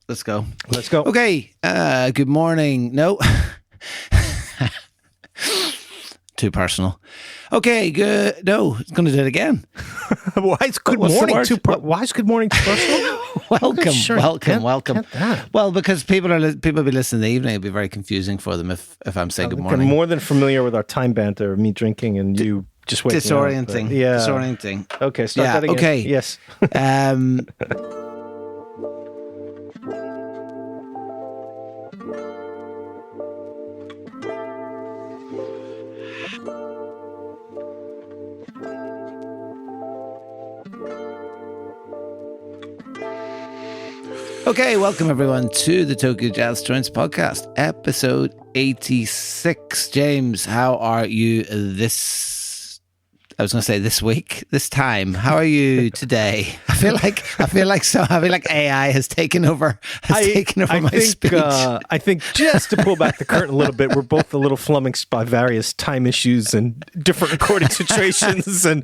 Let's go. Let's go. Okay. Good morning. No. Too personal. Okay. Good. No, it's going to do it again. Why is good morning too personal? Welcome. Well, because people be listening in the evening. It'll be very confusing for them if I'm saying good morning. I'm more than familiar with our time banter, me drinking and you just waking disorienting. up. Yeah. Disorienting. Okay, start that again. Okay. Yes. Okay, welcome everyone to the Tokyo Jazz Joints podcast, episode 86. James, how are you this week, this time? How are you today? I feel like AI has taken over my speech. I think just to pull back the curtain a little bit, we're both a little flummoxed by various time issues and different recording situations and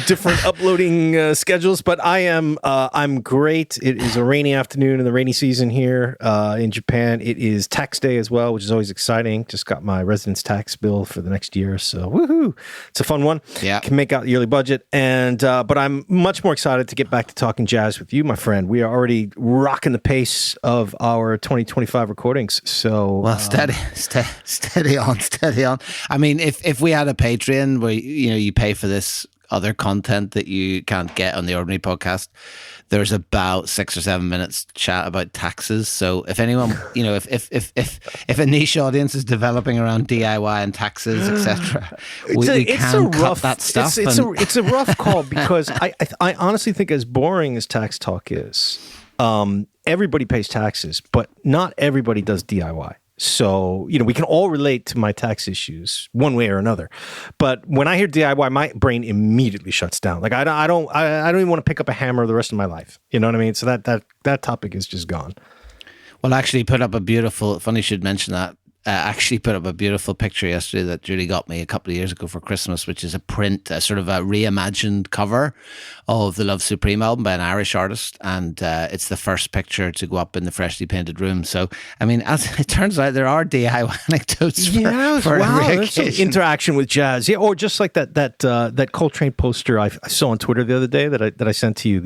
different uploading schedules. But I'm great. It is a rainy afternoon in the rainy season here in Japan. It is tax day as well, which is always exciting. Just got my residence tax bill for the next year, so woohoo! It's a fun one. Yeah. Can make out the yearly budget, and but I'm much more excited to get back to talking jazz with you, my friend. We are already rocking the pace of our 2025 recordings. So, well, steady on. I mean, if we had a Patreon where you pay for this other content that you can't get on the ordinary podcast, there's about 6 or 7 minutes chat about taxes. So if anyone, if a niche audience is developing around DIY and taxes, etc., we can cut that stuff. It's a rough call because I honestly think, as boring as tax talk is, everybody pays taxes, but not everybody does DIY. So, we can all relate to my tax issues one way or another. But when I hear DIY, my brain immediately shuts down. Like I don't even want to pick up a hammer the rest of my life. You know what I mean? So that topic is just gone. Well, actually put up a beautiful, funny you should mention that. Actually put up a beautiful picture yesterday that Julie got me a couple of years ago for Christmas, which is a sort of a reimagined cover of the Love Supreme album by an Irish artist, and it's the first picture to go up in the freshly painted room. So, I mean, as it turns out, there are DIY anecdotes for interaction with jazz, yeah, or just like that Coltrane poster I saw on Twitter the other day that I sent to you,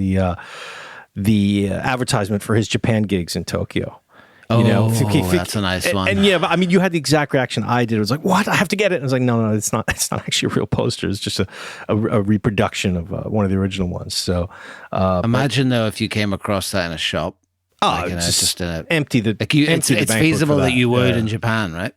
the advertisement for his Japan gigs in Tokyo. That's a nice one. And yeah, but I mean, you had the exact reaction I did. It was like, what? I have to get it. And I was like, no, it's not. It's not actually a real poster. It's just a reproduction of one of the original ones. So imagine though if you came across that in a shop. Just empty the. It's feasible that you would in Japan, right?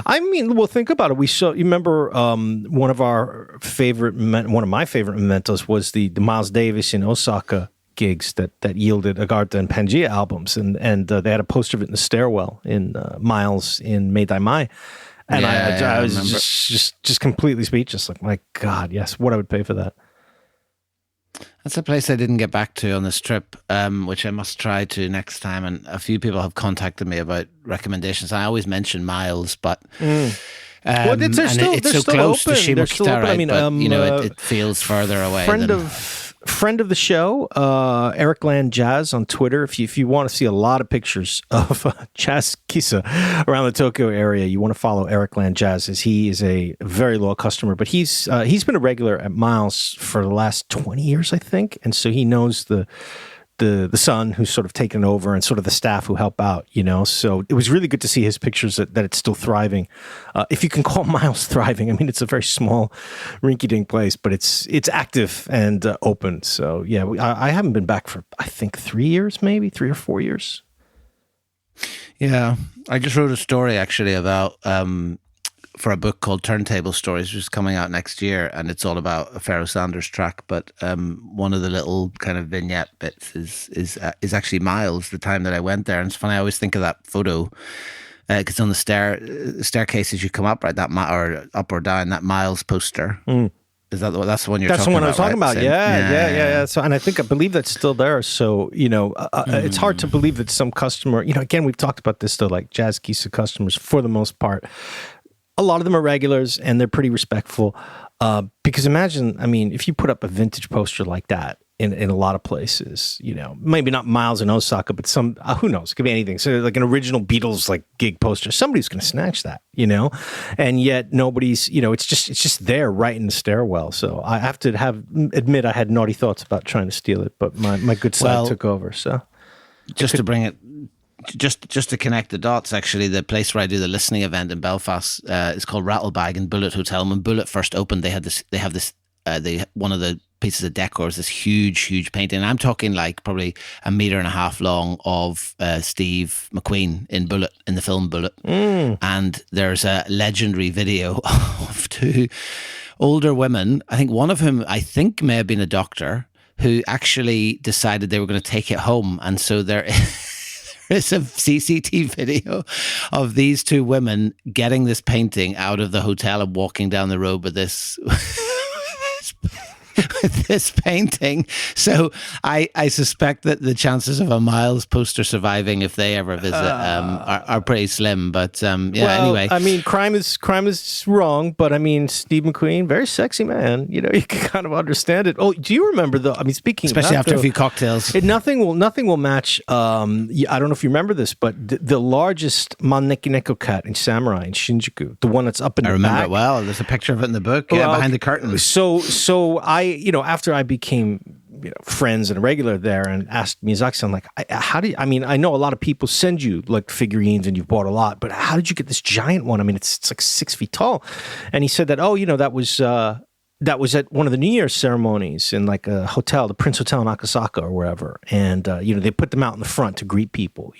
I mean, well, think about it. You remember one of my favorite mementos was the Miles Davis in Osaka gigs that yielded Agartha and Pangea albums, and they had a poster of it in the stairwell in Miles in Meidai Mai, and I was just completely speechless. Like, my God, yes, what I would pay for that. That's a place I didn't get back to on this trip, which I must try to next time. And a few people have contacted me about recommendations. I always mention Miles, but well, they're still close open. to Shimokita, right? I mean, but, it feels further away. Friend of the show, Eric Land Jazz on Twitter. If you want to see a lot of pictures of jazz kissa around the Tokyo area, you want to follow Eric Land Jazz, as he is a very loyal customer. But he's been a regular at Miles for the last 20 years, I think, and so he knows the son who's sort of taken over and sort of the staff who help out, So it was really good to see his pictures that it's still thriving. If you can call Miles thriving, I mean, it's a very small rinky-dink place, but it's active and open. So yeah, I haven't been back for, I think, 3 or 4 years. Yeah. I just wrote a story actually about, for a book called Turntable Stories, which is coming out next year, and it's all about a Pharoah Sanders track. But one of the little kind of vignette bits is actually Miles, the time that I went there. And it's funny, I always think of that photo because on the staircase as you come up, right, or up or down, that Miles poster. Is that's the one you're talking about? That's the one I was talking right? about. Yeah. So, and I believe that's still there. So, it's hard to believe that some customer, again, we've talked about this though, like jazz kissa customers, for the most part, a lot of them are regulars and they're pretty respectful. Because imagine, I mean, if you put up a vintage poster like that, in a lot of places, maybe not Miles in Osaka, but some, who knows, it could be anything. So like an original Beatles like gig poster, somebody's going to snatch that, and yet nobody's, it's just there right in the stairwell. So I have to admit I had naughty thoughts about trying to steal it, but my good side took over. So just to bring it, just to connect the dots, actually, the place where I do the listening event in Belfast is called Rattlebag and Bullet Hotel. When Bullet first opened, they have this one of the pieces of decor is this huge painting. And I'm talking like probably 1.5 meters long of Steve McQueen in Bullet, in the film Bullet. And there's a legendary video of 2 older women, I think one of whom may have been a doctor, who actually decided they were going to take it home. And so there is a CCTV video of these 2 women getting this painting out of the hotel and walking down the road with this with this painting. So I suspect that the chances of a Miles poster surviving, if they ever visit, are pretty slim. But anyway. I mean, crime is wrong, but I mean, Steve McQueen, very sexy man. You can kind of understand it. Oh, do you remember though? I mean, speaking especially after a few cocktails, nothing will match. I don't know if you remember this, but the largest Maneki-neko cat in Samurai in Shinjuku, the one that's up in the back. I remember it well. There's a picture of it in the book, behind the curtain. So I, after I became friends and a regular there, and asked Miyazaki-san, like, I know a lot of people send you like figurines and you've bought a lot, but how did you get this giant one? I mean, it's like 6 feet tall. And he said that, that was at one of the New Year's ceremonies in like a hotel, the Prince Hotel in Akasaka or wherever. And, they put them out in the front to greet people,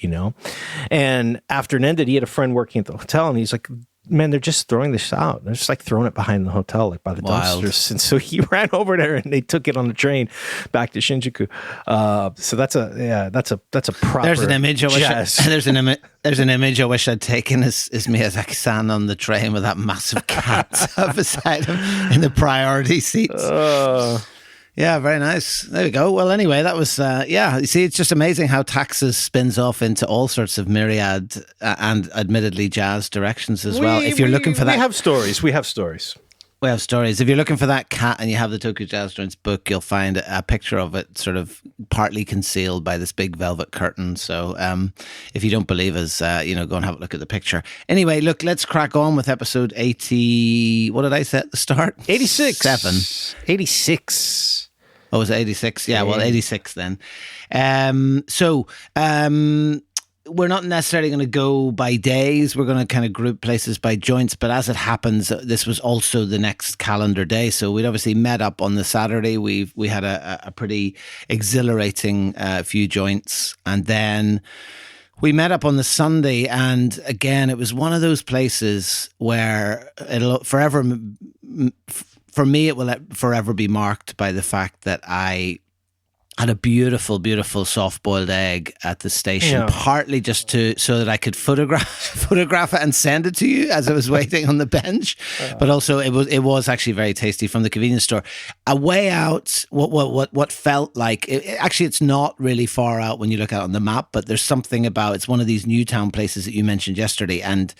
And after it ended, he had a friend working at the hotel, and he's like, man, they're just throwing this out. They're just like throwing it behind the hotel, like by the dumpsters. And so he ran over there and they took it on the train back to Shinjuku. So that's a proper. There's an image. There's an image I wish I'd taken is Miyazaki-san on the train with that massive cat beside him in the priority seats. Yeah, very nice. There we go. Well, anyway, that was, you see, it's just amazing how taxes spins off into all sorts of myriad and admittedly jazz directions as well. If you're looking for that. We have stories. We have stories. If you're looking for that cat and you have the Tokyo Jazz Joints book, you'll find a picture of it sort of partly concealed by this big velvet curtain. So if you don't believe us, go and have a look at the picture. Anyway, look, let's crack on with episode 80. What did I say at the start? 86. 86. Oh, was it 86? Yeah, well, 86 then. We're not necessarily going to go by days. We're going to kind of group places by joints. But as it happens, this was also the next calendar day. So we'd obviously met up on the Saturday. We had a pretty exhilarating few joints. And then we met up on the Sunday. And again, it was one of those places where it'll forever, for me, it will forever be marked by the fact that I had a beautiful, beautiful soft-boiled egg at the station, partly just so that I could photograph it and send it to you as I was waiting on the bench. But also, it was actually very tasty from the convenience store. A way out, what felt like actually, it's not really far out when you look at it on the map. But there's something about it's one of these Newtown places that you mentioned yesterday, and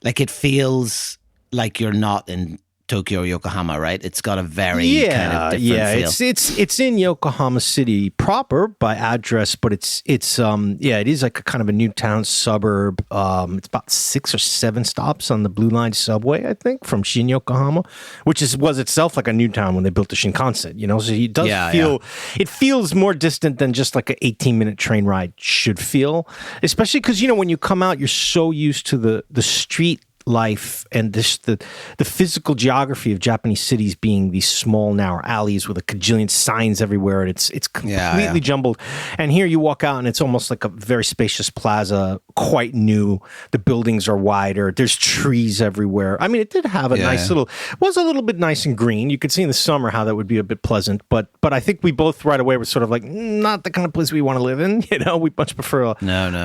like it feels like you're not in Tokyo or Yokohama, right? It's got a very kind of different feel. It's in Yokohama City proper by address, but it is like a kind of a new town suburb. It's about 6 or 7 stops on the Blue Line subway, I think, from Shin Yokohama, which was itself like a new town when they built the Shinkansen. So it does feel it feels more distant than just like an 18-minute train ride should feel, especially because when you come out, you're so used to the street life and the physical geography of Japanese cities being these small narrow alleys with a cajillion signs everywhere, and it's completely jumbled. And here you walk out and it's almost like a very spacious plaza, quite new. The buildings are wider. There's trees everywhere. I mean, it did have a nice was a little bit nice and green. You could see in the summer how that would be a bit pleasant, but I think we both right away were sort of like, not the kind of place we want to live in. We much prefer a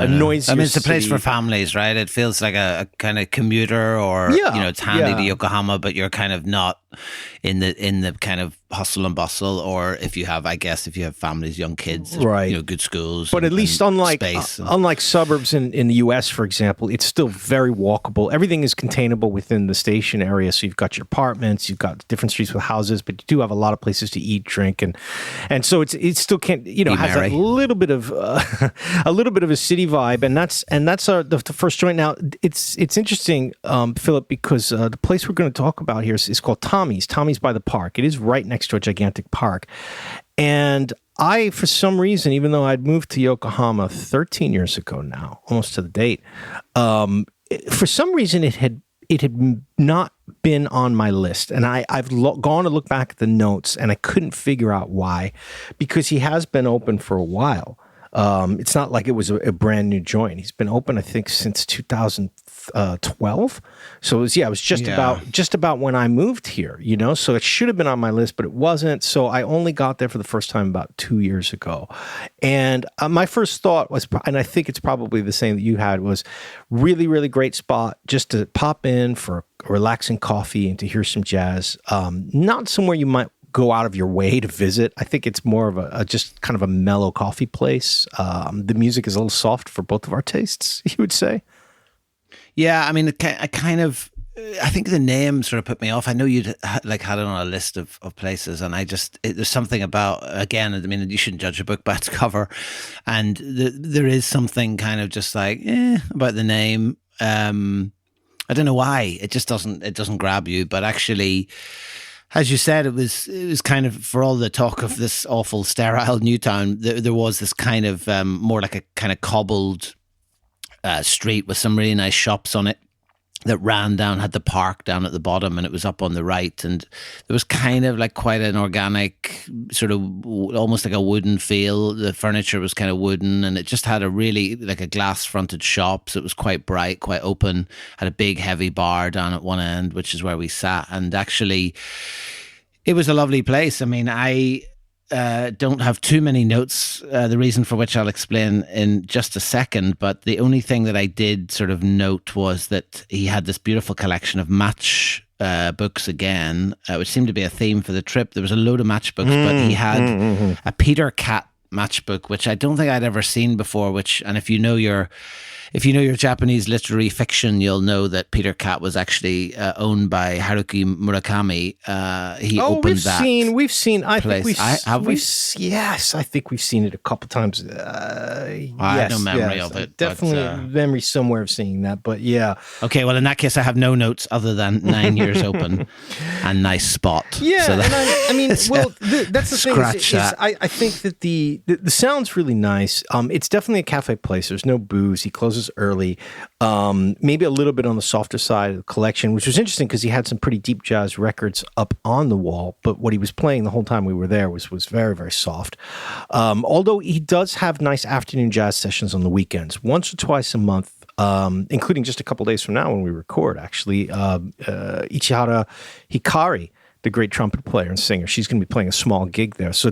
noisier I mean, it's a place city. for families, right? It feels like a kind of commuter or it's handy to Yokohama, but you're kind of not in the kind of hustle and bustle, or if you have families, young kids, right, good schools. But at least unlike suburbs in the U.S., for example, it's still very walkable. Everything is containable within the station area. So you've got your apartments, you've got different streets with houses, but you do have a lot of places to eat, drink, and so it still can't has a little bit of a city vibe, and that's the first joint. Now it's interesting, Philip, because the place we're going to talk about here is called Tommy's by the park. It is right next to a gigantic park. And I, for some reason, even though I'd moved to Yokohama 13 years ago now, almost to the date, for some reason it had not been on my list. And I've gone to look back at the notes, and I couldn't figure out why, because he has been open for a while. It's not like it was a brand new joint. He's been open, I think, since 2012. So it was just about when I moved here, so it should have been on my list, but it wasn't. So I only got there for the first time about 2 years ago. And my first thought was, and I think it's probably the same that you had, was really, really great spot just to pop in for a relaxing coffee and to hear some jazz. Not somewhere you might go out of your way to visit. I think it's more of a just kind of a mellow coffee place. The music is a little soft for both of our tastes, you would say. Yeah, I mean, I think the name sort of put me off. I know you'd had it on a list of places, and there's something about, again, I mean, you shouldn't judge a book by its cover, and there is something kind of just like about the name. I don't know why it doesn't grab you, but actually, as you said, it was kind of, for all the talk of this awful sterile new town, there was this kind of more like a kind of cobbled street with some really nice shops on it that ran down, had the park down at the bottom, and it was up on the right, and there was kind of like quite an organic sort of almost like a wooden feel. The furniture was kind of wooden, and it just had a really like a glass fronted shop, so it was quite bright, quite open, had a big heavy bar down at one end, which is where we sat, and actually it was a lovely place. I mean, I don't have too many notes, the reason for which I'll explain in just a second, but the only thing that I did sort of note was that he had this beautiful collection of match books again, which seemed to be a theme for the trip. There was a load of matchbooks, but he had a Peter Cat matchbook, which I don't think I'd ever seen before, and if you know your Japanese literary fiction, you'll know that Peter Cat was actually owned by Haruki Murakami. He opened that. We've seen. I place. think yes, I think we've seen it a couple times. I have no memory of it. Definitely memory somewhere of seeing that, but yeah. Okay, well, in that case, I have no notes other than 9 years open and nice spot. Yeah, so that's the thing. I think that the sound's really nice. It's definitely a cafe place. There's no booze. He closes early, maybe a little bit on the softer side of the collection, which was interesting because he had some pretty deep jazz records up on the wall, but what he was playing the whole time we were there was very, very soft. Although he does have nice afternoon jazz sessions on the weekends, once or twice a month, including just a couple days from now when we record, actually. Ichihara Hikari, the great trumpet player and singer, she's going to be playing a small gig there. So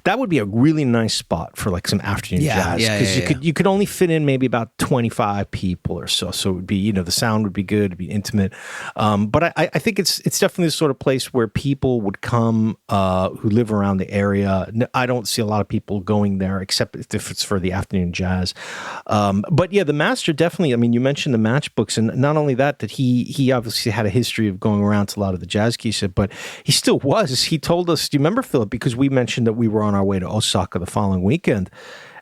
that would be a really nice spot for like some afternoon jazz, because you could only fit in maybe about 25 people or so. So it would be, the sound would be good, it'd be intimate. But I think it's definitely the sort of place where people would come who live around the area. I don't see a lot of people going there except if it's for the afternoon jazz. But yeah, the master definitely. I mean, you mentioned the matchbooks, and not only that he obviously had a history of going around to a lot of the jazz kissa, but he still was. He told us, do you remember, Philip, because we mentioned that we were on our way to Osaka the following weekend,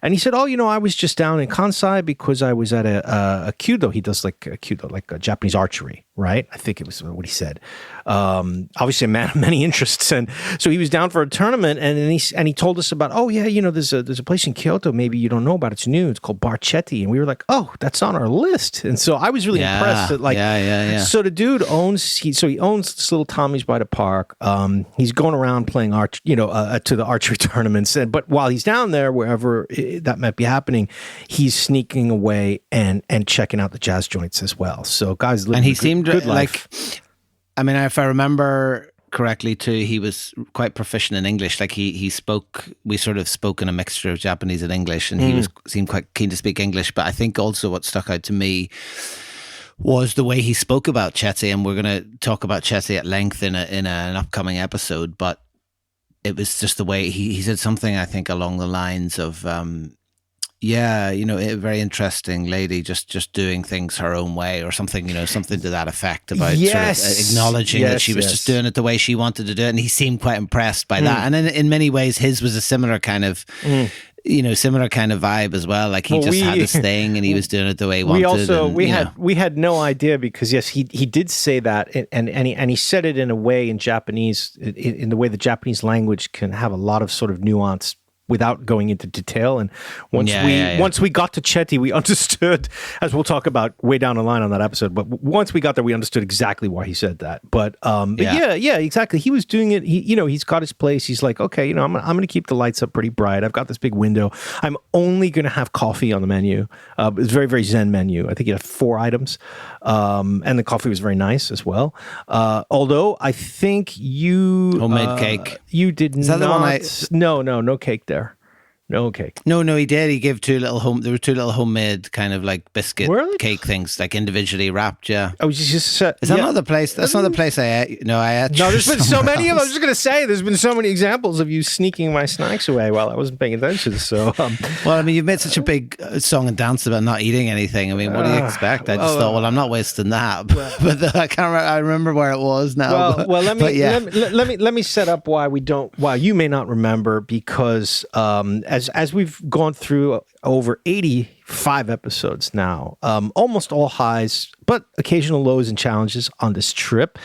and he said, I was just down in Kansai because I was at a kyudo. He does like a kyudo, like a Japanese archery, right? I think it was what he said. Obviously a man of many interests, and so he was down for a tournament, and he told us about, there's a place in Kyoto maybe you don't know about. It's new. It's called Barchetti, and we were like, oh, that's on our list. And so I was really impressed that So the dude owns this little Tommy's by the park. He's going around playing to the archery tournaments, but while he's down there, wherever that might be happening, he's sneaking away and checking out the jazz joints as well. So guys, and he seemed good life. Like, I mean, if I remember correctly too, he was quite proficient in English. Like we sort of spoke in a mixture of Japanese and English, and he seemed quite keen to speak English. But I think also what stuck out to me was the way he spoke about Chetty, and we're going to talk about Chetty at length in an upcoming episode. But it was just the way he said something, I think, along the lines of, a very interesting lady, just doing things her own way, or something, something to that effect, about sort of acknowledging that she was just doing it the way she wanted to do it. And he seemed quite impressed by that. And in many ways, his was a similar kind of, similar kind of vibe as well. Like he had this thing and he was doing it the way he wanted. We had no idea, because yes, he did say that, and he said it in a way in Japanese, in the way the Japanese language can have a lot of sort of nuance without going into detail. And once we got to Chetty, we understood, as we'll talk about way down the line on that episode, but once we got there, we understood exactly why he said that. But exactly. He was doing it. He's got his place. He's like, okay, I'm going to keep the lights up pretty bright. I've got this big window. I'm only going to have coffee on the menu. It's a very, very zen menu. I think he had 4 items. And the coffee was very nice as well. Although I think you... Homemade cake. You did Is that not... the one No cake there. No cake. No, he did. He gave there were 2 little homemade kind of like biscuit cake things, like individually wrapped, yeah. Oh, is that not the place? That's not the place I ate. No, I ate. No, there's been so many of them. I was just going to say, there's been so many examples of you sneaking my snacks away while I wasn't paying attention. So, well, I mean, you've made such a big song and dance about not eating anything. I mean, what do you expect? I just thought, well, I'm not wasting that. But I can't. I remember where it was now. Let me set up why you may not remember, because as we've gone through over 85 episodes now, almost all highs, but occasional lows and challenges on this trip.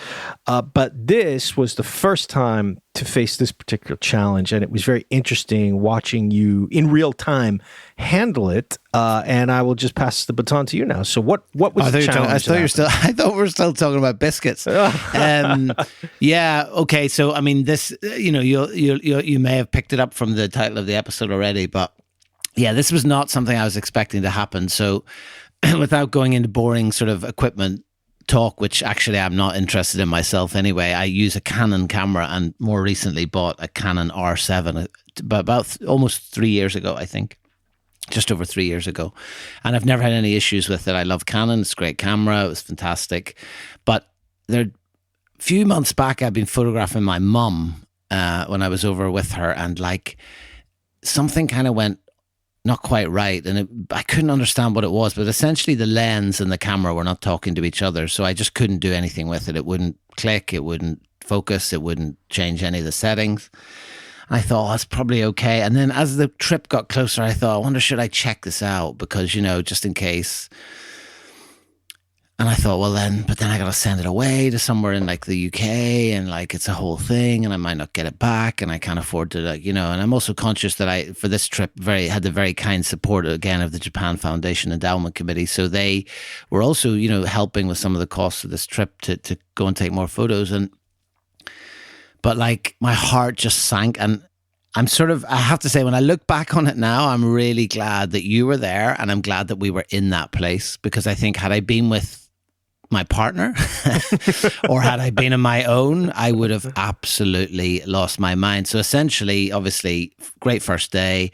But this was the first time to face this particular challenge, and it was very interesting watching you in real time handle it. And I will just pass the baton to you now. So what was the challenge? I thought we were still talking about biscuits. Yeah. Okay. So I mean, this, you may have picked it up from the title of the episode already, but yeah, this was not something I was expecting to happen. So without going into boring sort of equipment talk, which actually I'm not interested in myself anyway, I use a Canon camera, and more recently bought a Canon R7 about almost 3 years ago, I think. Just over 3 years ago. And I've never had any issues with it. I love Canon. It's a great camera. It was fantastic. But a few months back, I've been photographing my mum when I was over with her, and like something kind of went not quite right. And I couldn't understand what it was, but essentially the lens and the camera were not talking to each other. So I just couldn't do anything with it. It wouldn't click. It wouldn't focus. It wouldn't change any of the settings. I thought, that's probably okay. And then as the trip got closer, I thought, I wonder, should I check this out? Because, just in case. And I thought, but then I got to send it away to somewhere in like the UK, and like it's a whole thing, and I might not get it back, and I can't afford to, and I'm also conscious that for this trip, had the very kind support again of the Japan Foundation Endowment Committee. So they were also, helping with some of the costs of this trip to go and take more photos. But like my heart just sank, and I have to say, when I look back on it now, I'm really glad that you were there, and I'm glad that we were in that place, because I think had I been with my partner or had I been on my own, I would have absolutely lost my mind. So essentially, obviously, great first day.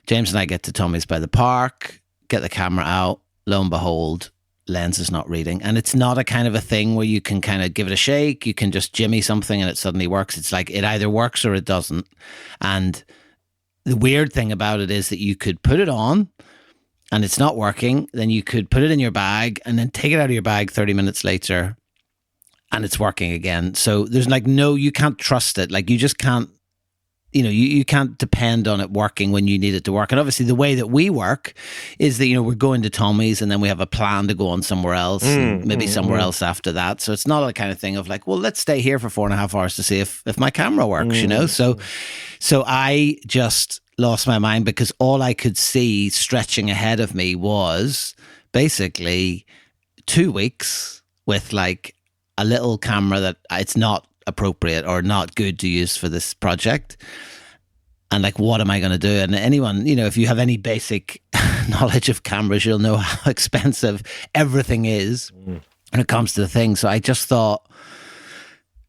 James and I get to Tommy's by the park, get the camera out, lo and behold, lens is not reading. And it's not a kind of a thing where you can kind of give it a shake, you can just jimmy something and it suddenly works. It's like it either works or it doesn't. And the weird thing about it is that you could put it on and it's not working, then you could put it in your bag and then take it out of your bag 30 minutes later and it's working again. So there's like you can't trust it. Like you just can't, you can't depend on it working when you need it to work. And obviously the way that we work is that, we're going to Tommy's and then we have a plan to go on somewhere else and maybe somewhere else after that. So it's not a kind of thing of like, well, let's stay here for 4.5 hours to see if my camera works, So I just lost my mind because all I could see stretching ahead of me was basically 2 weeks with like a little camera that it's not appropriate or not good to use for this project. And like, what am I going to do? And anyone, if you have any basic knowledge of cameras, you'll know how expensive everything is when it comes to the thing. So I just thought,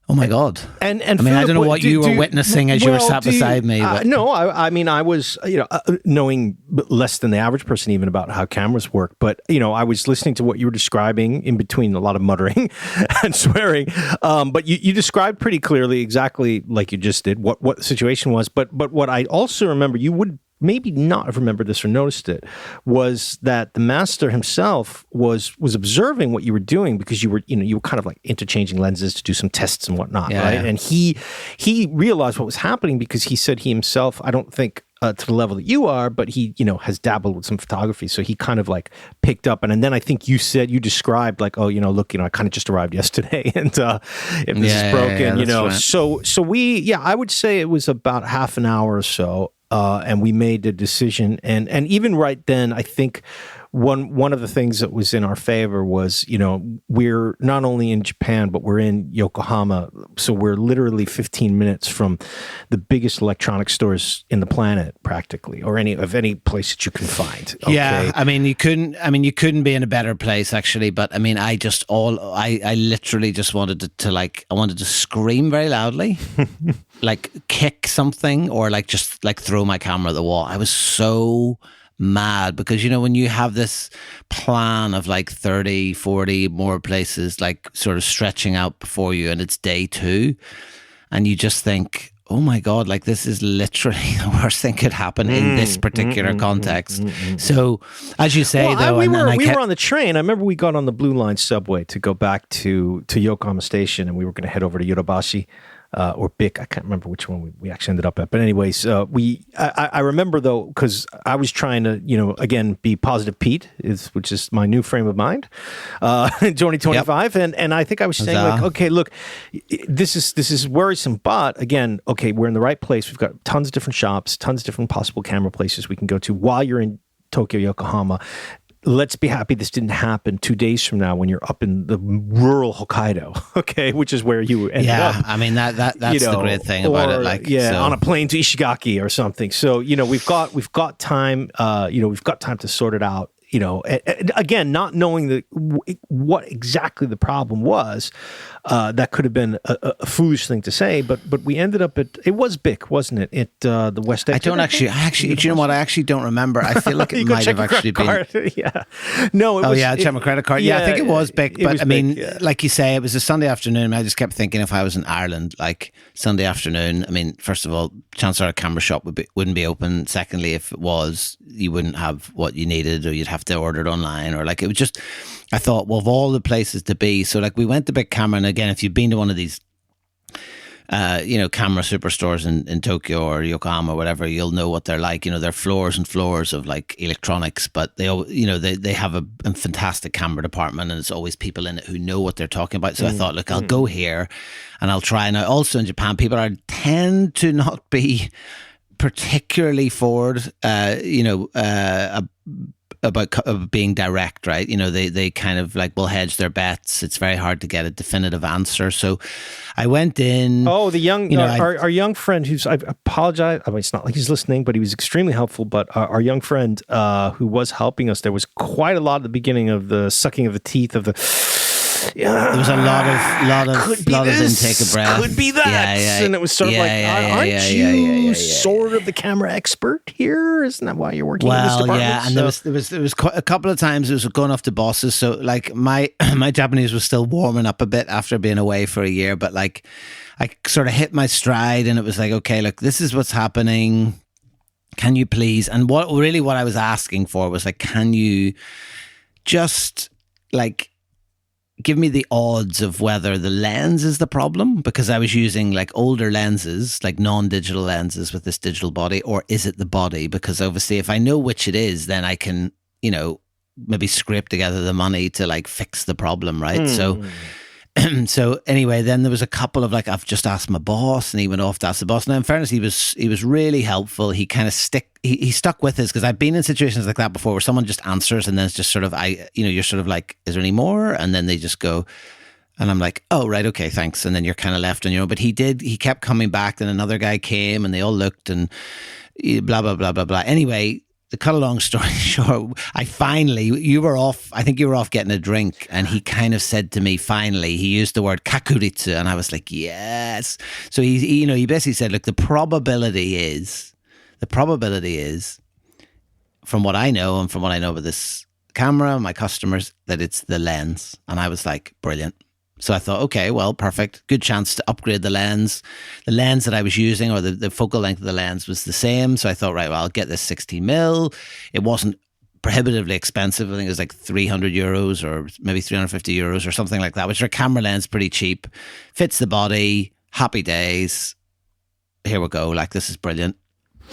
Oh my God! And I mean, I don't know what you were witnessing as you were sat beside me. But. No, I mean, I was, knowing less than the average person even about how cameras work. But I was listening to what you were describing in between a lot of muttering and swearing. But you described pretty clearly exactly like you just did what the situation was. But what I also remember, you would maybe not have remembered this or noticed it, was that the master himself was observing what you were doing, because you were kind of like interchanging lenses to do some tests and whatnot, right? Yeah. And he realized what was happening, because he said he himself, I don't think to the level that you are, but he has dabbled with some photography, so he kind of like picked up. And then I think you described like, oh, look, I kind of just arrived yesterday, and if this is broken, right. So we, I would say it was about half an hour or so. And we made the decision, and even right then, I think one of the things that was in our favor was, we're not only in Japan, but we're in Yokohama, so we're literally 15 minutes from the biggest electronic stores in the planet, practically, or any place that you can find. Okay? Yeah, I mean, you couldn't be in a better place, actually. But I mean, I literally just wanted I wanted to scream very loudly. Like kick something, or like just like throw my camera at the wall. I was so mad, because when you have this plan of like 30, 40 more places like sort of stretching out before you, and it's day 2, and you just think, oh my God, like this is literally the worst thing could happen in this particular context. So as you say, we were on the train. I remember we got on the Blue Line subway to go back to Yokohama Station, and we were going to head over to Yodobashi. Or Bic, I can't remember which one we actually ended up at. But anyways, I remember though, because I was trying to, again, be positive Pete, which is my new frame of mind in 2025. Yep. And I think I was saying like, okay, look, this is worrisome, but again, okay, we're in the right place. We've got tons of different shops, tons of different possible camera places we can go to while you're in Tokyo, Yokohama. Let's be happy this didn't happen 2 days from now when you're up in the rural Hokkaido, okay, which is where you ended up. Yeah, I mean that's the great thing about it. Like, on a plane to Ishigaki or something. So we've got time. We've got time to sort it out. Again, not knowing what exactly the problem was, that could have been a foolish thing to say, but we ended up it was Bic, wasn't it? At the West Exit. I don't actually. Do you know what? I actually don't remember. I feel like it might have actually been. Yeah. No. It was, I'll check my credit card. Yeah, I think it was Bic. But I mean, like you say, it was a Sunday afternoon. I just kept thinking, if I was in Ireland, like Sunday afternoon. I mean, first of all, chances are a camera shop wouldn't be open. Secondly, if it was, you wouldn't have what you needed, or you'd have to order it online, or like it was just. I thought, well, of all the places to be, so like we went to Bic Camera, and again, if you've been to one of these, camera superstores in Tokyo or Yokohama or whatever, you'll know what they're like. They're floors and floors of like electronics, but they have a fantastic camera department, and it's always people in it who know what they're talking about. So I thought, look, I'll go here, and I'll try. Now, also in Japan, people tend to not be particularly forward, about being direct, right? They kind of like will hedge their bets. It's very hard to get a definitive answer. So I went in. Oh, the young, our young friend I apologize. I mean, it's not like he's listening, but he was extremely helpful. But our young friend who was helping us, there was quite a lot at the beginning of the sucking of the teeth of the. Yeah, there was a lot of intake of breath. Could be that. Yeah. And it was sort of like, aren't you sort of the camera expert here? Isn't that why you're working in this department? Yeah, and there was a couple of times it was going off to bosses. So like my Japanese was still warming up a bit after being away for a year, but like I sort of hit my stride, and it was like, okay, look, this is what's happening. Can you please? And what I was asking for was like, can you just like give me the odds of whether the lens is the problem, because I was using like older lenses, like non-digital lenses with this digital body, or is it the body? Because obviously if I know which it is, then I can, maybe scrape together the money to like fix the problem, right? So anyway, then there was a couple of like, I've just asked my boss, and he went off to ask the boss. Now, in fairness, he was really helpful. He kind of he stuck with his, because I've been in situations like that before where someone just answers, and then it's just sort of, you're sort of like, is there any more? And then they just go, and I'm like, oh, right, okay, thanks. And then you're kind of left on your own. But he kept coming back, then another guy came, and they all looked, and blah, blah, blah, blah, blah. Anyway, to cut a long story short, you were off, I think you were off getting a drink, and he kind of said to me, finally, he used the word kakuritsu, and I was like, yes. So he basically said, look, the probability is, from what I know and from what I know about this camera, my customers, that it's the lens. And I was like, brilliant. So I thought, okay, well, perfect. Good chance to upgrade the lens. The lens that I was using, or the focal length of the lens, was the same. So I thought, right, well, I'll get this 16mm. It wasn't prohibitively expensive. I think it was like €300 or maybe €350 or something like that, which for a camera lens, pretty cheap. Fits the body. Happy days. Here we go. Like, this is brilliant.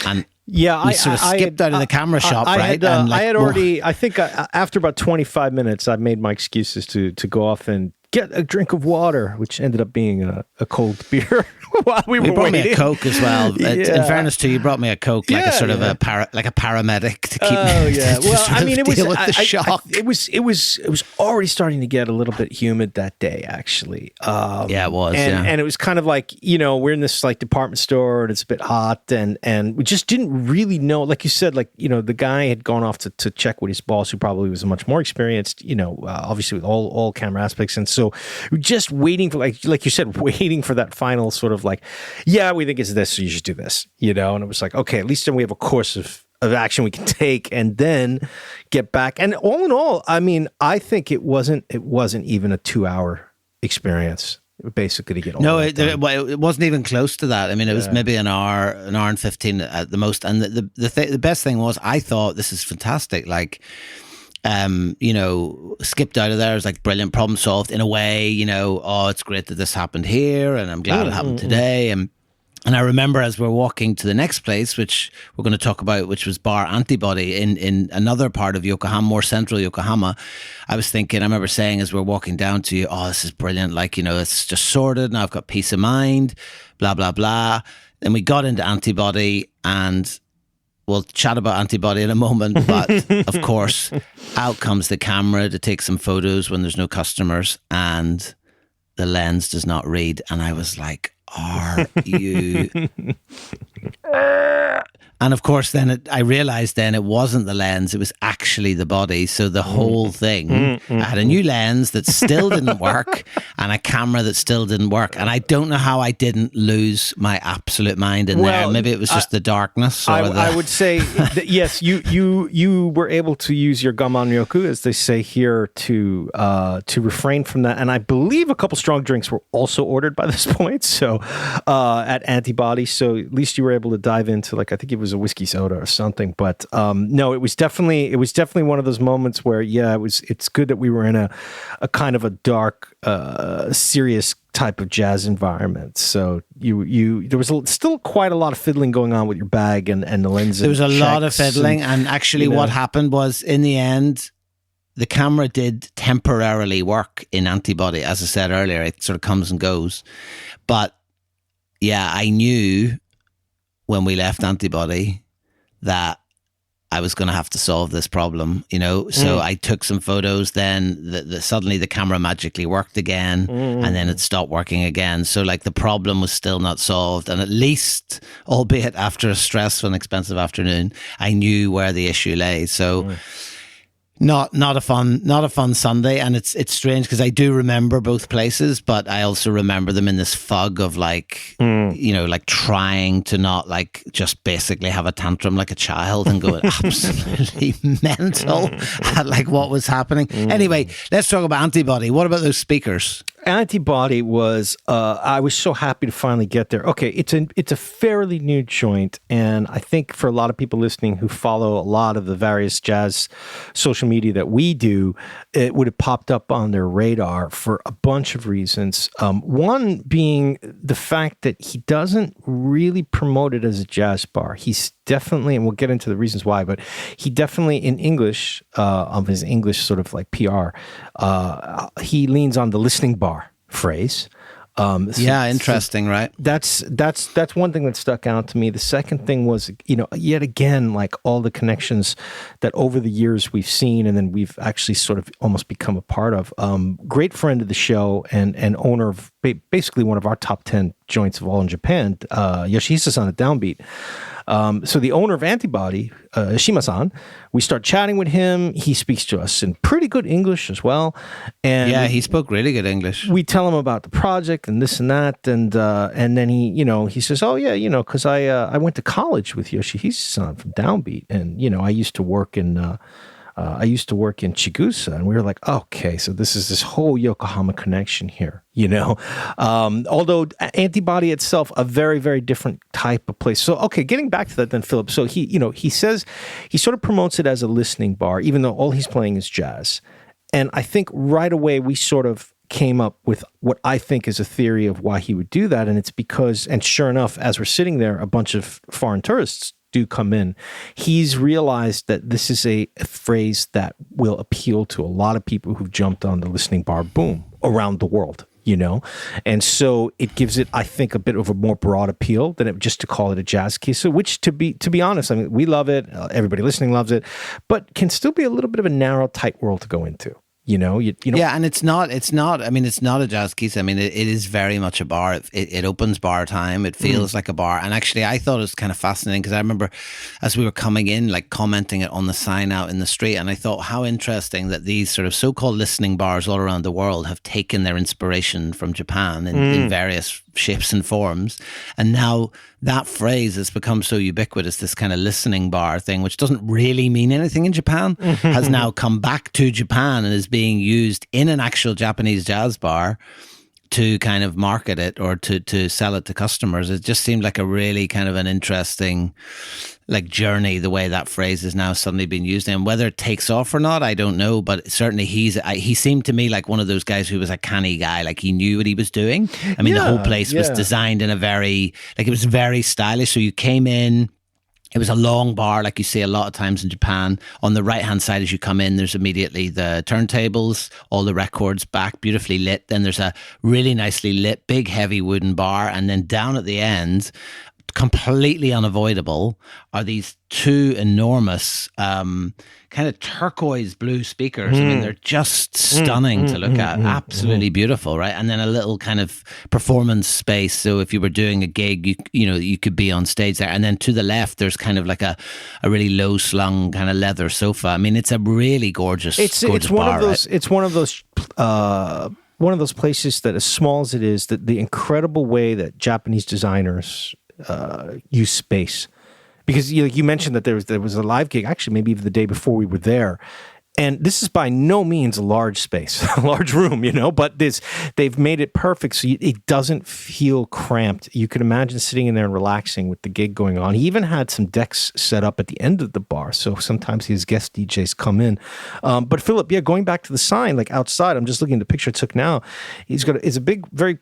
And yeah, we sort of skipped out of the camera shop, right? I think after about 25 minutes, I made my excuses to go off and get a drink of water, which ended up being a cold beer while we were brought waiting. me a Coke as well. Yeah. In fairness to you, brought me a Coke, like a sort of a paramedic to keep me. Well, I mean, it was deal with the shock. It was already starting to get a little bit humid that day, actually. Yeah, it was. And it was kind of like, we're in this like department store and it's a bit hot, and we just didn't really know. Like you said, like the guy had gone off to check with his boss, who probably was much more experienced, obviously with all camera aspects, and so we're just waiting for like you said, waiting for that final sort of like, yeah, we think it's this, so you should do this, and it was like, okay, at least then we have a course of action we can take and then get back. And all in all, I mean, I think it wasn't even a 2-hour experience basically to get all that done. It wasn't even close to that. I mean, it was maybe an hour and 15 at the most. And the best thing was, I thought, this is fantastic. Like, skipped out of there. It was like, brilliant, problem solved in a way, oh, it's great that this happened here, and I'm glad it happened today. And I remember as we're walking to the next place, which we're going to talk about, which was Bar Antibody in another part of Yokohama, more central Yokohama, I remember saying as we're walking down to you, oh, this is brilliant. Like, it's just sorted. Now I've got peace of mind, blah, blah, blah. Then we got into Antibody, and we'll chat about Antibody in a moment. But of course, out comes the camera to take some photos when there's no customers, and the lens does not read. And I was like, are you? And of course, then I realized then it wasn't the lens, it was actually the body. So the whole thing, I had a new lens that still didn't work and a camera that still didn't work. And I don't know how I didn't lose my absolute mind in there. Maybe it was just the darkness. I would say that, yes, you were able to use your gammon-ryoku, as they say here, to refrain from that. And I believe a couple strong drinks were also ordered by this point. So at Antibody, so at least you were able to dive into, like, I think it was a whiskey soda or something. But no, it was definitely one of those moments where, it's good that we were in a kind of a dark, serious type of jazz environment. So there was still quite a lot of fiddling going on with your bag and the lenses. There was a lot of fiddling, and actually what happened was, in the end, the camera did temporarily work in Antibody. As I said earlier, it sort of comes and goes. But yeah, I knew when we left Antibody that I was going to have to solve this problem, So I took some photos. Then suddenly the camera magically worked again, and then it stopped working again. So like the problem was still not solved, and at least, albeit after a stressful and expensive afternoon, I knew where the issue lay. So. Not a fun Sunday, and it's strange because I do remember both places, but I also remember them in this fog of like like trying to not like just basically have a tantrum like a child and going absolutely mental at like what was happening. Anyway, let's talk about Antibody. What about those speakers? Antibody was, I was so happy to finally get there. Okay, it's a fairly new joint, and I think for a lot of people listening who follow a lot of the various jazz social media that we do, it would have popped up on their radar for a bunch of reasons. One being the fact that he doesn't really promote it as a jazz bar. He's definitely, and we'll get into the reasons why, but he definitely, in English, of his English sort of like PR, he leans on the listening bar phrase. Interesting, right? That's one thing that stuck out to me. The second thing was, yet again, like all the connections that over the years we've seen, and then we've actually sort of almost become a part of. Great friend of the show and owner of basically one of our top 10 joints of all in Japan, Yoshihisa-san at Downbeat. So the owner of Antibody, Shima-san, we start chatting with him. He speaks to us in pretty good English as well. And yeah, he spoke really good English. We tell him about the project and this and that, and then he says, oh yeah, because I went to college with Yoshihisa-san from Downbeat, and I used to work in Chigusa, and we were like, okay, so this is this whole Yokohama connection here, although Antibody itself, a very, very different type of place. So, okay, getting back to that then, Philip. So he says, he sort of promotes it as a listening bar, even though all he's playing is jazz. And I think right away we sort of came up with what I think is a theory of why he would do that. And it's because, and sure enough, as we're sitting there, a bunch of foreign tourists do come in. He's realized that this is a phrase that will appeal to a lot of people who've jumped on the listening bar boom around the world, and so it gives it, I think, a bit of a more broad appeal than just to call it a jazz kissa, which to be honest, I mean, we love it. Everybody listening loves it, but can still be a little bit of a narrow, tight world to go into. Yeah, and it's not. I mean, it's not a jazz kissa. I mean, it is very much a bar. It opens bar time. It feels like a bar. And actually, I thought it was kind of fascinating because I remember as we were coming in, like commenting it on the sign out in the street, and I thought how interesting that these sort of so-called listening bars all around the world have taken their inspiration from Japan in various shapes and forms, and now that phrase has become so ubiquitous, this kind of listening bar thing, which doesn't really mean anything in Japan, has now come back to Japan and is being used in an actual Japanese jazz bar to kind of market it or to sell it to customers. It just seemed like a really kind of an interesting journey, the way that phrase is now suddenly being used. And whether it takes off or not, I don't know, but certainly he seemed to me like one of those guys who was a canny guy, like he knew what he was doing. I mean, the whole place was designed in a very, it was very stylish. So you came in, it was a long bar, like you see a lot of times in Japan. On the right-hand side as you come in, there's immediately the turntables, all the records back, beautifully lit. Then there's a really nicely lit, big, heavy wooden bar. And then down at the end, completely unavoidable, are these two enormous kind of turquoise blue speakers. I mean, they're just stunning to look at. Absolutely beautiful, right? And then a little kind of performance space. So if you were doing a gig, you could be on stage there. And then to the left, there's kind of like a really low slung kind of leather sofa. I mean, it's a really gorgeous, gorgeous one bar, of those. right? It's one of those places that, as small as it is, that the incredible way that Japanese designers use space. Because you mentioned that there was a live gig, actually maybe even the day before we were there, and this is by no means a large space, a large room, but they've made it perfect so it doesn't feel cramped. You can imagine sitting in there and relaxing with the gig going on. He even had some decks set up at the end of the bar, so sometimes his guest DJs come in. But Philip, going back to the sign, like outside, I'm just looking at the picture I took now. It's a big, very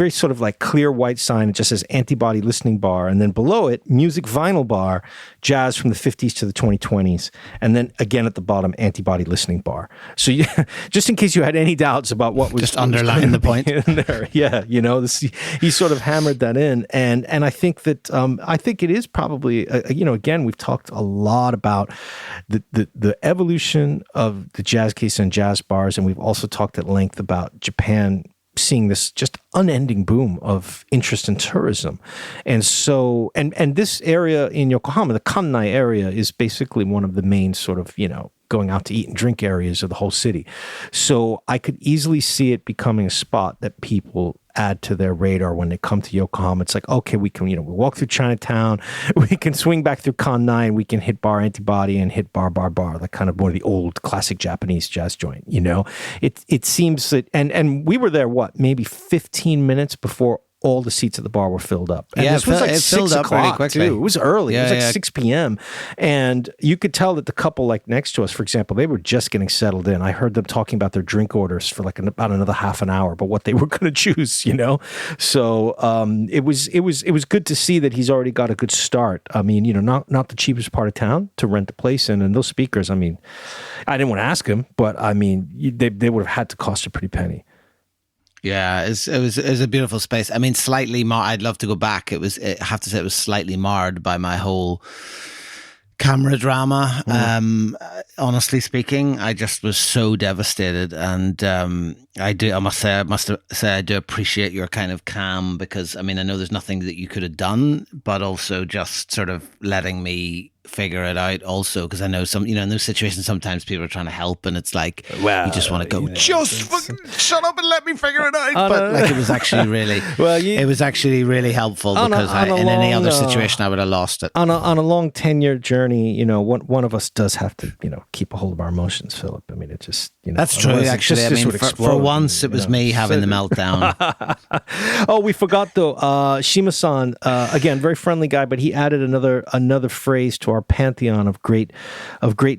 sort of like clear white sign. It just says Antibody Listening Bar. And then below it, Music Vinyl Bar, jazz from the 50s to the 2020s. And then again at the bottom, Antibody Listening Bar. So just in case you had any doubts about what was... Just underline the point. In there. Yeah, he sort of hammered that in. And I think that, I think it is probably, again, we've talked a lot about the evolution of the jazz case and jazz bars. And we've also talked at length about Japan seeing this just unending boom of interest in tourism. And so, and this area in Yokohama, the Kannai area, is basically one of the main sort of, going out to eat and drink areas of the whole city. So I could easily see it becoming a spot that people add to their radar when they come to Yokohama. It's like, okay, we can, we walk through Chinatown, we can swing back through Kannai, and we can hit Bar Antibody and hit Bar, like kind of more of the old classic Japanese jazz joint, It seems that, and we were there, maybe 15 minutes before all the seats at the bar were filled up. And this was like 6 o'clock too. It was early. It was like 6 p.m. And you could tell that the couple like next to us, for example, they were just getting settled in. I heard them talking about their drink orders for like about another half an hour, but what they were going to choose, So it was good to see that he's already got a good start. I mean, not the cheapest part of town to rent a place in, and those speakers, I mean, I didn't want to ask him, but I mean, they would have had to cost a pretty penny. Yeah, it was a beautiful space. I mean, slightly I'd love to go back. I have to say it was slightly marred by my whole camera drama. Honestly speaking, I just was so devastated, and I must say I do appreciate your kind of calm, because I mean I know there's nothing that you could have done, but also just sort of letting me figure it out also, because I know in those situations sometimes people are trying to help and it's like, well, you just want to go, just fucking shut up and let me figure it out. But like, it was actually really it was actually really helpful, because in any other situation I would have lost it. On a long 10-year journey, one of us does have to keep a hold of our emotions, Philip. I mean, it just that's true, actually. I mean, for once it was me having the meltdown. Oh, we forgot though, Shima-san, again, very friendly guy, but he added another phrase to our pantheon of great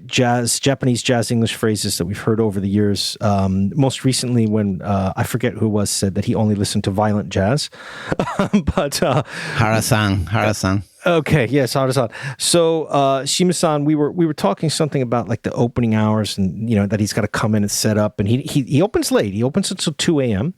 Japanese jazz English phrases that we've heard over the years. Most recently, when I forget who it was, said that he only listened to violent jazz. But Hara-san. Okay, yes, Hara-san. So Shima-san, we were talking something about like the opening hours, and that he's got to come in and set up, and he opens late. He opens until 2 a.m.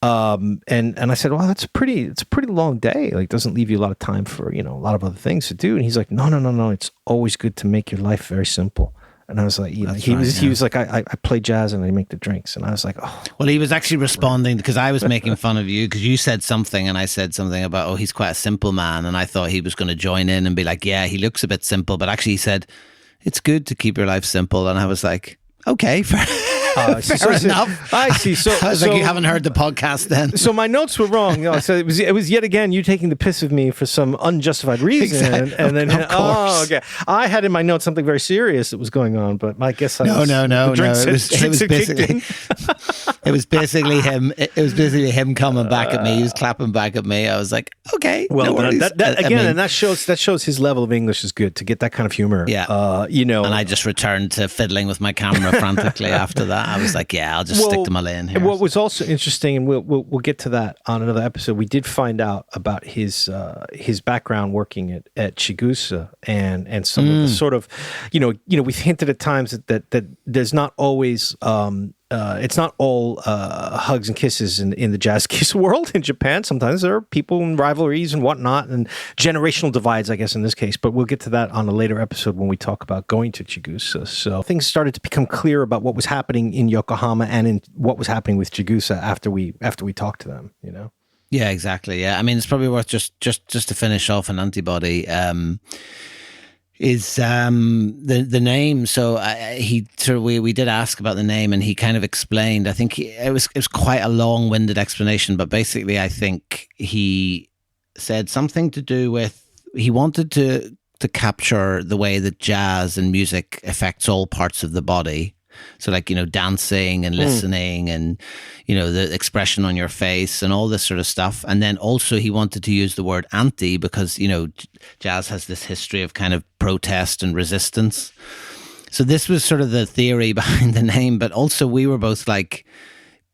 And I said, well, it's a pretty long day. Like, doesn't leave you a lot of time for a lot of other things to do. And he's like, no, it's always good to make your life very simple. And I was like, he was like, I play jazz and I make the drinks. And I was like, oh. Well, he was actually responding because I was making fun of you, because you said something and I said something about, oh, he's quite a simple man. And I thought he was going to join in and be like, yeah, he looks a bit simple. But actually he said, it's good to keep your life simple. And I was like, okay, fair enough. I see. So I was like, you haven't heard the podcast then. So my notes were wrong. So it was yet again you taking the piss with me for some unjustified reason. Exactly. And then okay. I had in my notes something very serious that was going on, but I guess no. It was basically him. It was basically him coming back at me. He was clapping back at me. I was like, okay. Well, no and that shows his level of English is good to get that kind of humor. Yeah. And I just returned to fiddling with my camera frantically after that. I was like, yeah, I'll just stick to my lane here. What was also interesting, and we'll get to that on another episode, we did find out about his background working at Chigusa and some of the sort of, we've hinted at times that there's not always it's not all hugs and kisses in the jazz kiss world in Japan. Sometimes there are people and rivalries and whatnot, and generational divides, I guess, in this case. But we'll get to that on a later episode when we talk about going to Chigusa. So things started to become clear about what was happening in Yokohama and in what was happening with Chigusa after we talked to them. Yeah, exactly. Yeah, I mean, it's probably worth just to finish off an antibody. Is the name? So we did ask about the name, and he kind of explained. I think it was quite a long-winded explanation, but basically, I think he said something to do with he wanted to capture the way that jazz and music affects all parts of the body. So like, dancing and listening and, the expression on your face and all this sort of stuff. And then also he wanted to use the word anti because, jazz has this history of kind of protest and resistance. So this was sort of the theory behind the name. But also we were both like,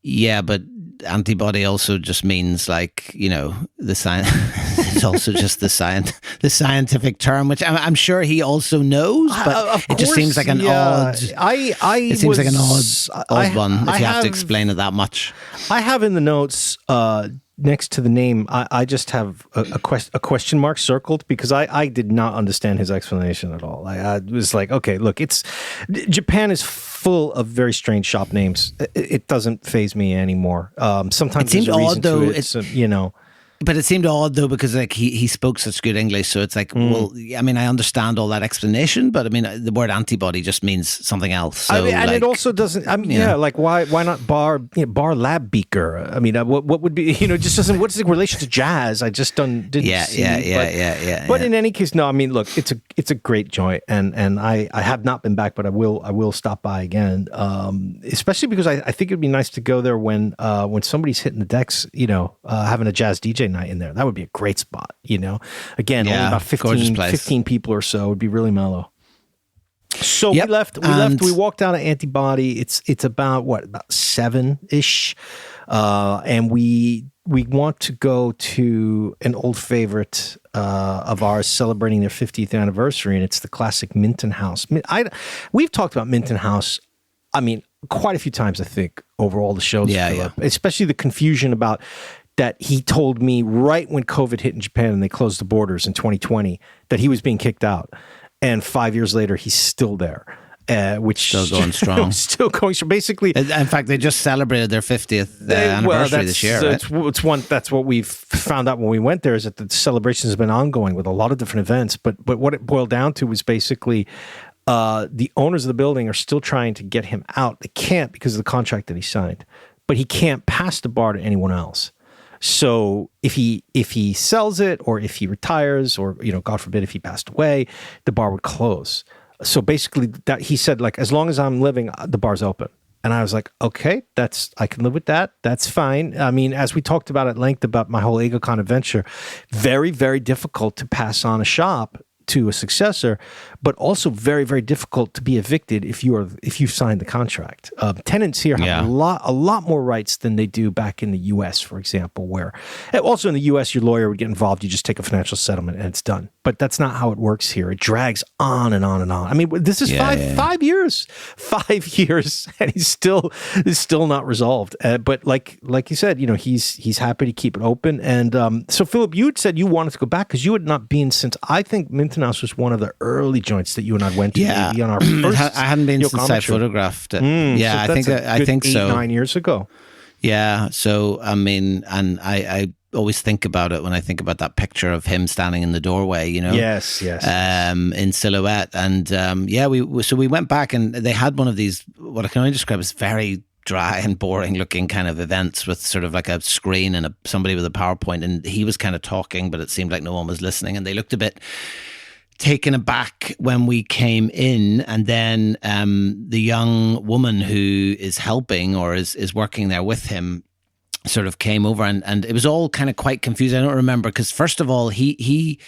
yeah, but antibody also just means like, the science. It's also just the scientific term, which I'm sure he also knows, but it just seems like an odd. It seems like an odd one if you have to explain it that much. I have in the notes next to the name, I just have a question mark circled because I did not understand his explanation at all. I was like, okay, look, Japan is full of very strange shop names. It doesn't faze me anymore. Sometimes it seemed odd though. But it seemed odd though because like he spoke such good English, so it's like, well, I mean, I understand all that explanation, but I mean, the word antibody just means something else. So, and it also doesn't. I mean, like why not bar lab beaker? I mean, what would be just doesn't. What's the relation to jazz? I just didn't see. Yeah. But in any case, no. I mean, look, it's a great joint, and I have not been back, but I will stop by again. Especially because I think it'd be nice to go there when somebody's hitting the decks, having a jazz DJ night in there. That would be a great spot, Again, only about 15 people or so. It would be really mellow. So we left, we walked down to Antibody. It's about 7-ish. And we want to go to an old favorite of ours celebrating their 50th anniversary, and it's the classic Minton House. We've talked about Minton House, I mean, quite a few times, I think, over all the shows. Yeah. Especially the confusion about that he told me right when COVID hit in Japan and they closed the borders in 2020 that he was being kicked out. And 5 years later, he's still there. Which still going strong. Still going strong. Basically, in fact, they just celebrated their 50th anniversary this year. Right? That's what we've found out when we went there, is that the celebration has been ongoing with a lot of different events. But what it boiled down to was basically the owners of the building are still trying to get him out. They can't because of the contract that he signed, but he can't pass the bar to anyone else. So if he sells it, or if he retires, or God forbid if he passed away, the bar would close. So basically, that he said, like, as long as I'm living, the bar's open. And I was like, okay, I can live with that. That's fine. I mean, as we talked about at length about my whole EgoCon adventure, very, very difficult to pass on a shop to a successor, but also very, very difficult to be evicted if you've signed the contract. Tenants here have a lot more rights than they do back in the U.S., for example, where also in the U.S. your lawyer would get involved. You just take a financial settlement and it's done. But that's not how it works here. It drags on and on and on. I mean, this is 5 years, 5 years, and it's still not resolved. But like you said, he's happy to keep it open. And so Philip, you had said you wanted to go back because you had not been since, I think Minton House was one of the early joints that you and I went to. Yeah, maybe on our first I hadn't been Yokohama since I trip. photographed it. So I think so. 8-9 years ago. Yeah. So I mean, and I always think about it when I think about that picture of him standing in the doorway. Yes. In silhouette, and we went back, and they had one of these, what I can only describe as very dry and boring looking kind of events with sort of like a screen and somebody with a PowerPoint, and he was kind of talking, but it seemed like no one was listening, and they looked a bit taken aback when we came in. And then the young woman who is helping or is working there with him sort of came over, and it was all kind of quite confusing. I don't remember, because first of all, she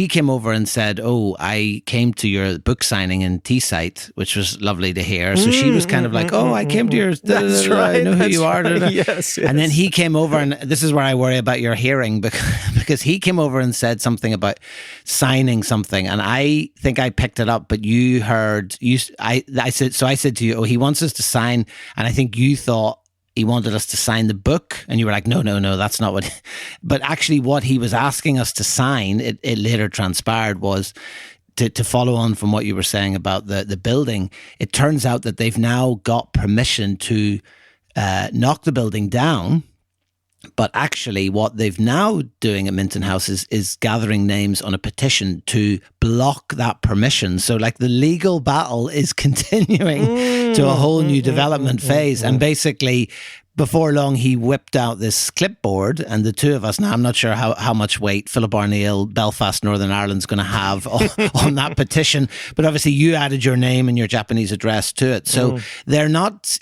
came over and said, "Oh, I came to your book signing in Teesside," which was lovely to hear. So she was kind of like, "Oh, I came to your, that's right, I know who you are." Right. Yes. And then he came over, and this is where I worry about your hearing, because he came over and said something about signing something, and I think I picked it up, but you heard I said to you, "Oh, he wants us to sign," and I think you thought he wanted us to sign the book, and you were like, no, that's not what. But actually what he was asking us to sign, it later transpired, was to follow on from what you were saying about the building. It turns out that they've now got permission to knock the building down. But actually what they've now doing at Minton House is gathering names on a petition to block that permission. So like the legal battle is continuing to a whole new development phase. And basically before long, he whipped out this clipboard, and the two of us, now I'm not sure how much weight Philip Arneil, Belfast, Northern Ireland's going to have on that petition, but obviously you added your name and your Japanese address to it. So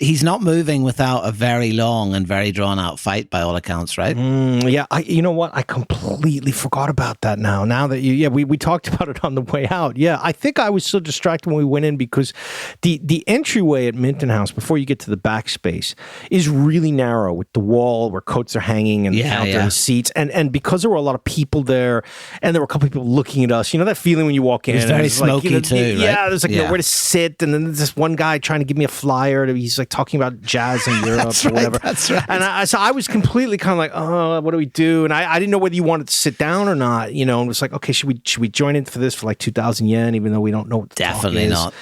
he's not moving without a very long and very drawn out fight by all accounts, right? Yeah, you know what? I completely forgot about that now. Now that we talked about it on the way out. Yeah, I think I was so distracted when we went in because the entryway at Minton House, before you get to the backspace, is really narrow, with the wall where coats are hanging and the counter and seats, and because there were a lot of people there, and there were a couple people looking at us, that feeling when you walk in, it's very smoky too, right? Yeah, there's like nowhere to sit, and then there's this one guy trying to give me a flyer, he's like talking about jazz in Europe or whatever. That's right. And so I was completely kind of like, oh, what do we do? And I didn't know whether you wanted to sit down or not, and it was like, okay, should we join in for this for like 2,000 yen, even though we don't know what the definitely talk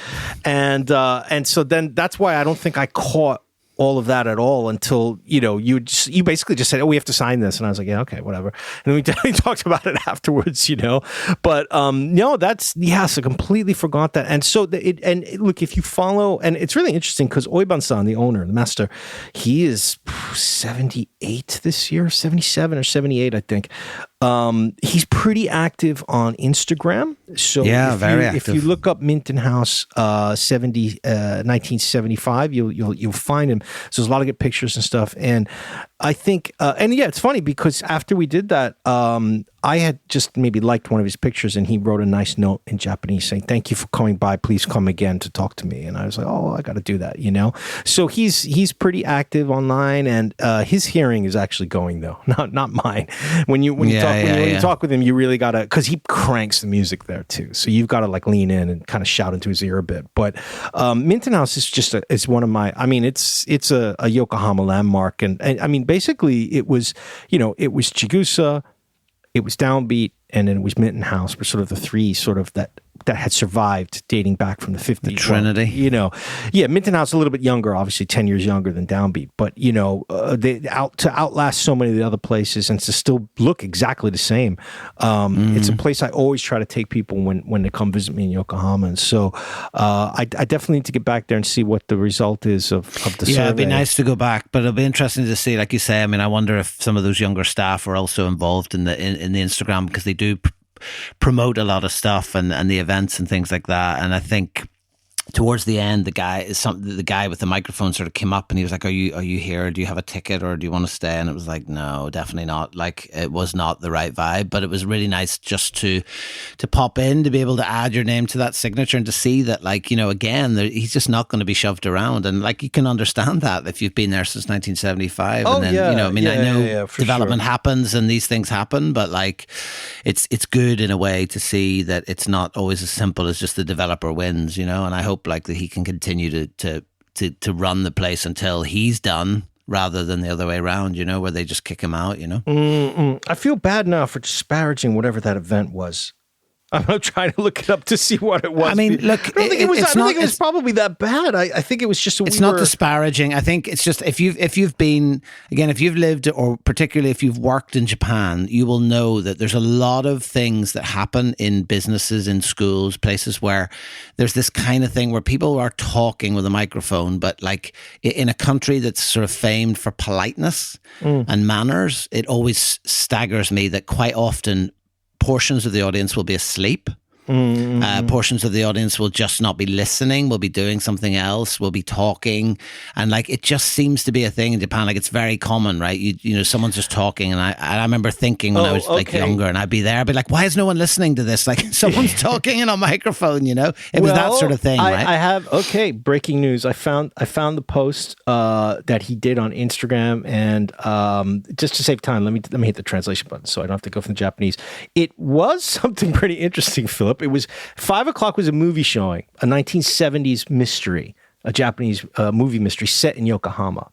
is. Not. And so then that's why I don't think I caught all of that at all until, you basically just said, oh, we have to sign this. And I was like, yeah, okay, whatever. And we definitely talked about it afterwards, But no, so completely forgot that. And so, look, if you follow, and it's really interesting because Oiban-san, the owner, the master, he is 78 this year, 77 or 78, I think. He's pretty active on Instagram. So very active. If you look up Minton House 1975, you'll find him. So there's a lot of good pictures and stuff. And I think, it's funny because after we did that, I had just maybe liked one of his pictures, and he wrote a nice note in Japanese saying, "Thank you for coming by. Please come again to talk to me." And I was like, "Oh, I got to do that," So he's pretty active online, and his hearing is actually going though, not mine. When you talk with him, you really gotta, because he cranks the music there too. So you've got to like lean in and kind of shout into his ear a bit. But Minton House is just is one of my. I mean, it's a Yokohama landmark, and I mean, basically, it was it was Chigusa, it was Downbeat, and then it was Minton House were sort of the three sort of that that had survived dating back from the 50s. The Trinity. Well, you know, yeah, Minton House a little bit younger, obviously 10 years younger than Downbeat, but you know, they outlast so many of the other places and to still look exactly the same. It's a place I always try to take people when they come visit me in Yokohama, and so I definitely need to get back there and see what the result is of the survey. Yeah, it'd be nice to go back, but it'll be interesting to see, like you say. I mean, I wonder if some of those younger staff are also involved in the Instagram, because they do promote a lot of stuff and the events and things like that. And I think towards the end, the guy with the microphone sort of came up and he was like, "Are you here? Do you have a ticket, or do you want to stay?" And it was like, "No, definitely not." Like, it was not the right vibe, but it was really nice just to pop in, to be able to add your name to that signature and to see that, like, you know, again, he's just not going to be shoved around, and like, you can understand that if you've been there since 1975. Oh, and then, yeah, you know, I mean, yeah, I know yeah, for development sure. happens and these things happen, but like, it's good in a way to see that it's not always as simple as just the developer wins, you know. And I hope like that he can continue to run the place until he's done, rather than the other way around, you know, where they just kick him out, you know. I feel bad now for disparaging whatever that event was. I'm trying to look it up to see what it was. I mean, look, I don't think it was probably that bad. I think it was just it's not disparaging. I think it's just if you've been, again, if you've lived, or particularly if you've worked in Japan, you will know that there's a lot of things that happen in businesses, in schools, places where there's this kind of thing where people are talking with a microphone, but like in a country that's sort of famed for politeness and manners, it always staggers me that quite often portions of the audience will be asleep. Portions of the audience will just not be listening, will be doing something else, will be talking. And like, it just seems to be a thing in Japan. Like, it's very common, right? You know, someone's just talking. And I remember thinking when I was like younger, and I'd be there, I'd be like, why is no one listening to this? Like, someone's talking in a microphone, you know? It was that sort of thing, right? I have, breaking news. I found the post that he did on Instagram, and just to save time, let me hit the translation button so I don't have to go from the Japanese. It was something pretty interesting, Philip. It was 5:00 was a movie showing, a 1970s mystery, a Japanese movie mystery set in Yokohama.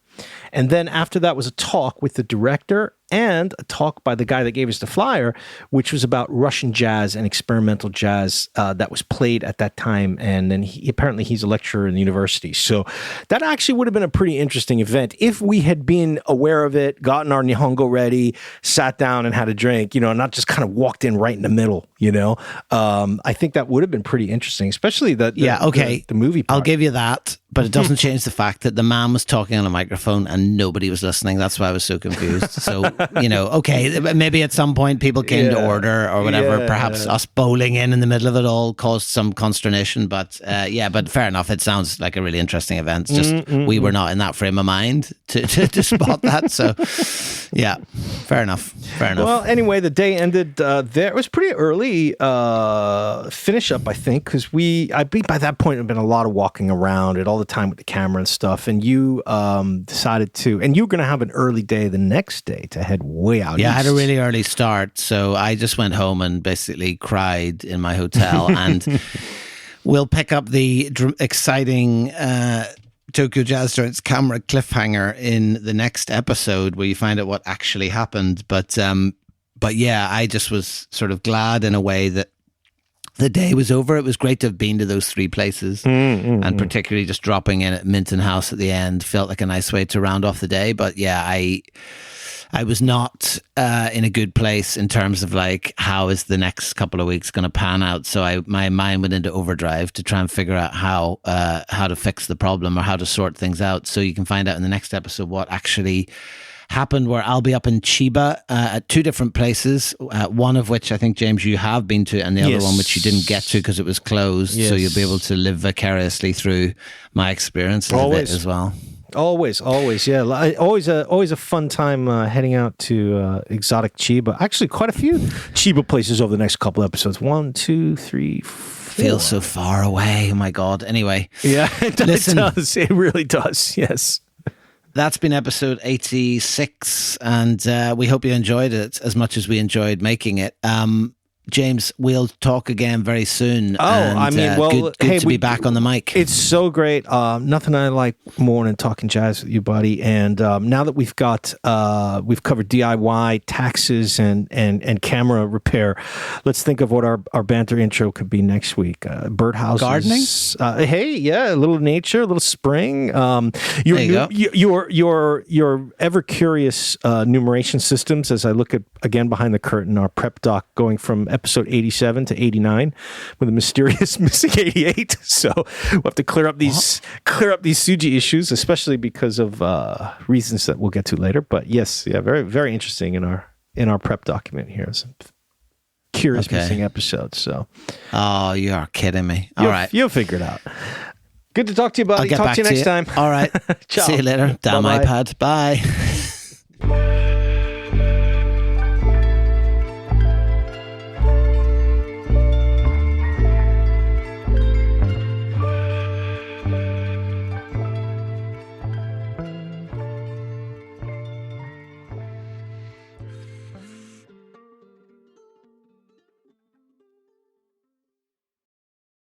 And then after that was a talk with the director and a talk by the guy that gave us the flyer, which was about Russian jazz and experimental jazz that was played at that time. And then apparently he's a lecturer in the university. So that actually would have been a pretty interesting event if we had been aware of it, gotten our Nihongo ready, sat down and had a drink, you know, not just kind of walked in right in the middle, you know. I think that would have been pretty interesting, especially the movie part. I'll give you that. But it doesn't change the fact that the man was talking on a microphone and nobody was listening. That's why I was so confused. So, you know, okay, maybe at some point people came to order or whatever. Perhaps us bowling in the middle of it all caused some consternation. But but fair enough. It sounds like a really interesting event. It's just we were not in that frame of mind to spot that. So, yeah, fair enough. Well, anyway, the day ended there. It was pretty early finish up, I think, because by that point, it had been a lot of walking around all the time with the camera and stuff, and you decided to, and you were going to have an early day the next day to head way out east. I had a really early start, so I just went home and basically cried in my hotel, and we'll pick up the exciting Tokyo Jazz Joint's camera cliffhanger in the next episode, where you find out what actually happened. But yeah, I just was sort of glad in a way that the day was over. It was great to have been to those three places, and particularly just dropping in at Minton House at the end felt like a nice way to round off the day. But yeah, I was not in a good place in terms of like, how is the next couple of weeks going to pan out? So my mind went into overdrive to try and figure out how to fix the problem or how to sort things out. So you can find out in the next episode what actually happened, where I'll be up in Chiba at two different places, one of which I think, James, you have been to, and the other one which you didn't get to because it was closed. So you'll be able to live vicariously through my experiences of it as well. Always, yeah. Always a fun time heading out to exotic Chiba. Actually, quite a few Chiba places over the next couple episodes. 1, 2, 3, 4. Feels so far away. Oh my God. Anyway. Yeah, it does. It really does. Yes. That's been episode 86, and we hope you enjoyed it as much as we enjoyed making it. James, we'll talk again very soon. Good hey, to be back on the mic. It's so great. Nothing I like more than talking jazz with you, buddy. And now that we've covered DIY, taxes, and camera repair, let's think of what our banter intro could be next week. Birdhouses, gardening. Hey, yeah, a little nature, a little spring. Your ever curious numeration systems. As I look at again behind the curtain, our prep doc going from episode 87 to 89 with a mysterious missing 88. So we'll have to clear up these Suji issues, especially because of reasons that we'll get to later. But yes, yeah, very, very interesting in our prep document here. Some curious missing episodes. So, oh, you are kidding me. All right, you'll figure it out. Good to talk to you, buddy. I'll get talk back to you next time. All right. Ciao. See you later. Damn Bye-bye. iPad. Bye.